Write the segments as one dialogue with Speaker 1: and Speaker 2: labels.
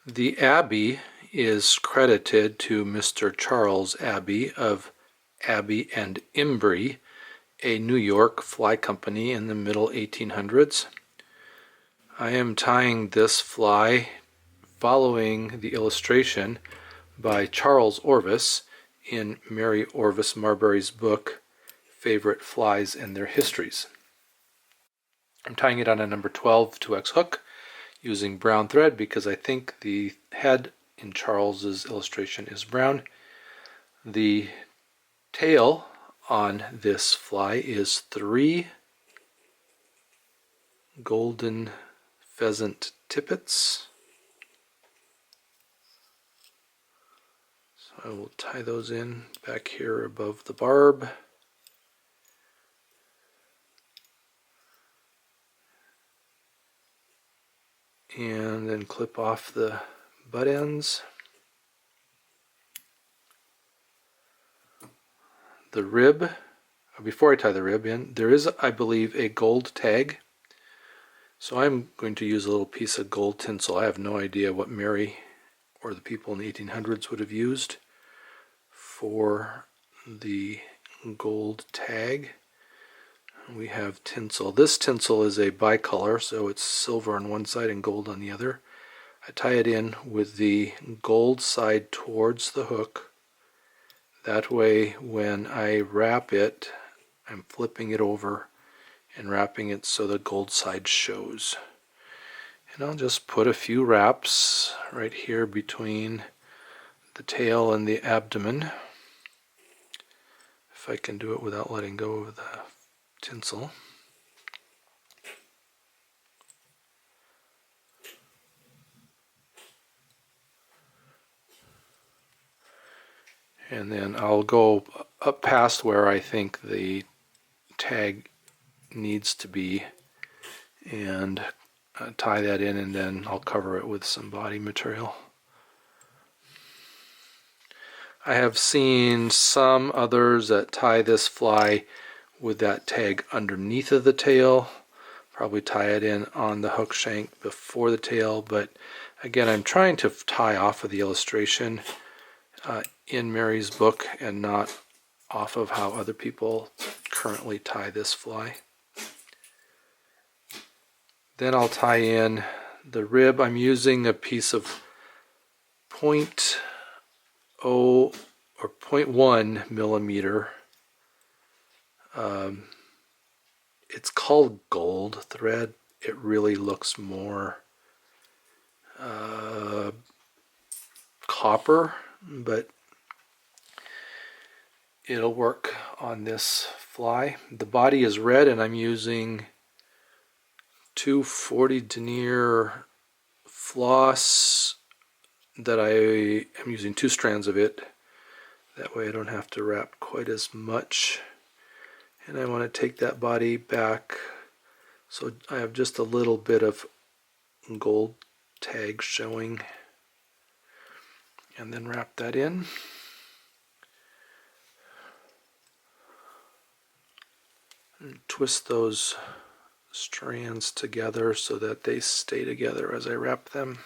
Speaker 1: The Abbey is credited to Mr. Charles Abbey of Abbey and Embry, a New York fly company in the middle 1800s. I am tying this fly following the illustration by Charles Orvis in Mary Orvis Marbury's book, Favorite Flies and Their Histories. I'm tying it on a number 12 2x hook using brown thread because I think the head in Charles's illustration is brown. The tail on this fly is 3 golden pheasant tippets. So I will tie those in back here above the barb. And then clip off the butt ends. The rib, before I tie the rib in, there is, I believe, a gold tag. So I'm going to use a little piece of gold tinsel. I have no idea what Mary or the people in the 1800s would have used for the gold tag. We have tinsel. This tinsel is a bicolor, so it's silver on one side and gold on the other. I tie it in with the gold side towards the hook. That way, when I wrap it, I'm flipping it over and wrapping it so the gold side shows. And I'll just put a few wraps right here between the tail and the abdomen, if I can do it without letting go of the tinsel. And then I'll go up past where I think the tag needs to be and tie that in, and then I'll cover it with some body material. I have seen some others that tie this fly with that tag underneath of the tail, probably tie it in on the hook shank before the tail, but again, I'm trying to tie off of the illustration in Mary's book and not off of how other people currently tie this fly. Then I'll tie in the rib. I'm using a piece of 0.0 or 0.1 millimeter. It's called gold thread. It really looks more copper, but it'll work on this fly. The body is red, and I'm using 240 denier floss that I am using 2 strands of it. That way I don't have to wrap quite as much. And I want to take that body back so I have just a little bit of gold tag showing, and then wrap that in. And twist those strands together so that they stay together as I wrap them.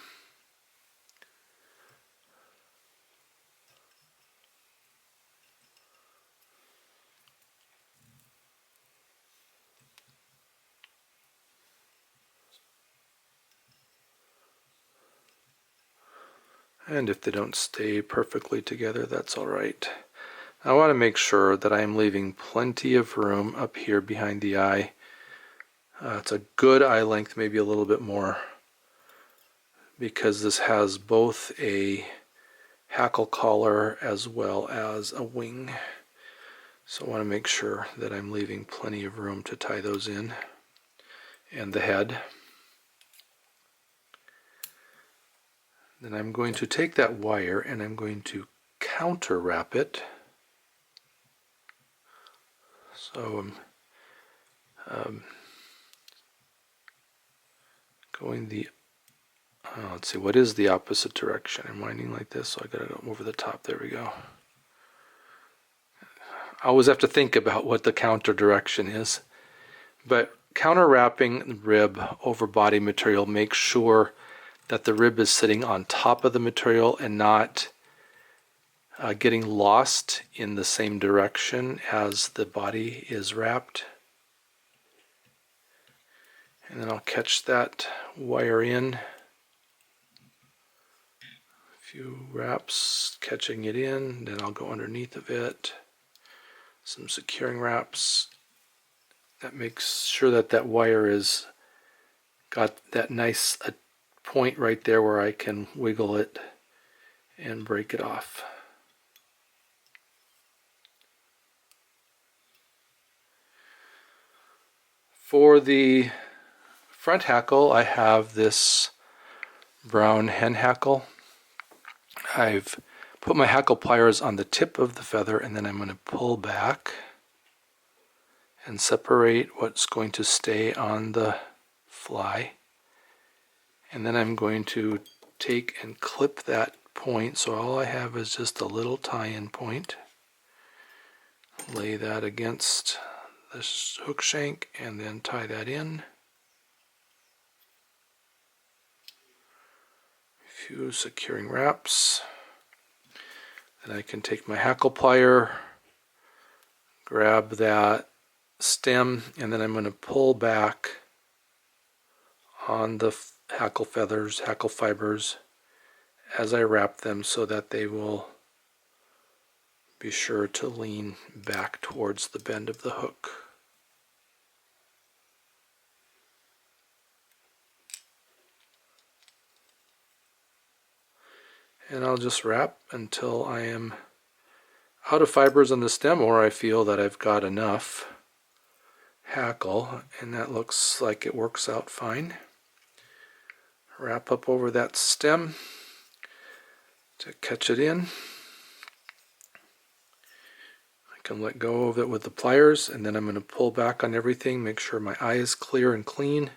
Speaker 1: And if they don't stay perfectly together, that's all right. I want to make sure that I'm leaving plenty of room up here behind the eye. It's a good eye length, maybe a little bit more, because this has both a hackle collar as well as a wing. So I want to make sure that I'm leaving plenty of room to tie those in, and the head. Then I'm going to take that wire and I'm going to counter wrap it. So I'm going the, let's see, what is the opposite direction? I'm winding like this, so I got to go over the top. There we go. I always have to think about what the counter direction is. But counter wrapping the rib over body material makes sure that the rib is sitting on top of the material and not getting lost in the same direction as the body is wrapped. And then I'll catch that wire in. A few wraps, catching it in, then I'll go underneath of it. Some securing wraps. That makes sure that that wire is got that nice point right there where I can wiggle it and break it off. For the front hackle, I have this brown hen hackle. I've put my hackle pliers on the tip of the feather, and then I'm going to pull back and separate what's going to stay on the fly. And then I'm going to take and clip that point, so all I have is just a little tie-in point. Lay that against this hook shank and then tie that in. A few securing wraps. Then I can take my hackle plier, grab that stem, and then I'm going to pull back on the hackle feathers, hackle fibers, as I wrap them so that they will be sure to lean back towards the bend of the hook. And I'll just wrap until I am out of fibers on the stem, or I feel that I've got enough hackle, and that looks like it works out fine. Wrap up over that stem to catch it in. I can let go of it with the pliers, and then I'm going to pull back on everything, make sure my eye is clear and clean.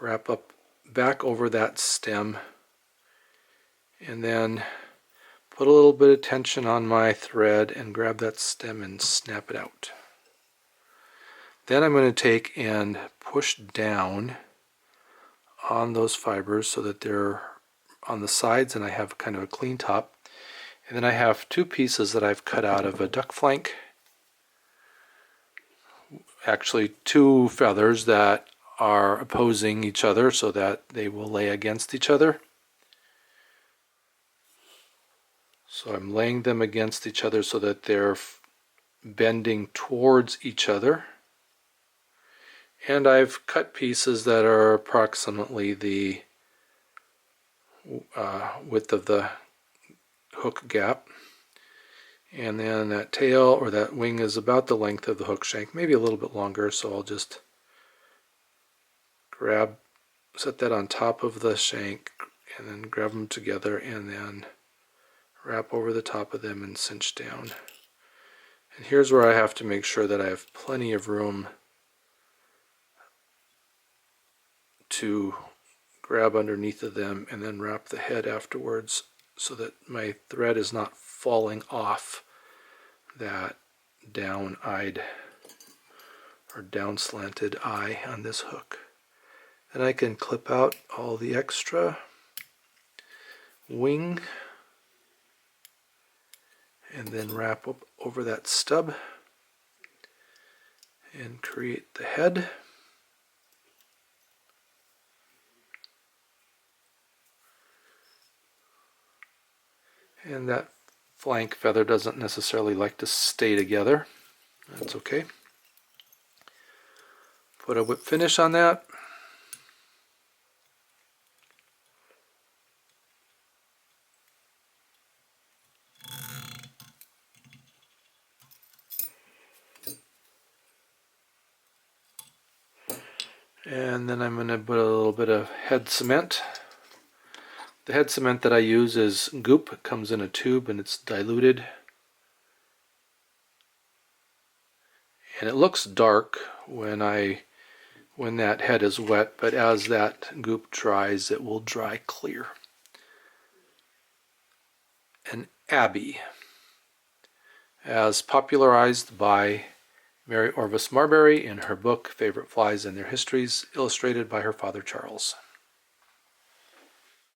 Speaker 1: Wrap up back over that stem, and then put a little bit of tension on my thread and grab that stem and snap it out. Then I'm going to take and push down on those fibers so that they're on the sides and I have kind of a clean top. And then I have two pieces that I've cut out of a duck flank. Actually, two feathers that are opposing each other so that they will lay against each other. So I'm laying them against each other so that they're bending towards each other. And I've cut pieces that are approximately the width of the hook gap. And then that tail or that wing is about the length of the hook shank, maybe a little bit longer, so I'll just set that on top of the shank and then grab them together and then wrap over the top of them and cinch down. And here's where I have to make sure that I have plenty of room to grab underneath of them and then wrap the head afterwards so that my thread is not falling off that down-eyed or down-slanted eye on this hook. Then I can clip out all the extra wing and then wrap up over that stub and create the head. And that flank feather doesn't necessarily like to stay together. That's okay. Put a whip finish on that. And then I'm going to put a little bit of head cement. The head cement that I use is goop. It comes in a tube and it's diluted. And it looks dark when that head is wet, but as that goop dries, it will dry clear. An Abbey, as popularized by Mary Orvis Marbury in her book Favorite Flies and Their Histories, illustrated by her father Charles.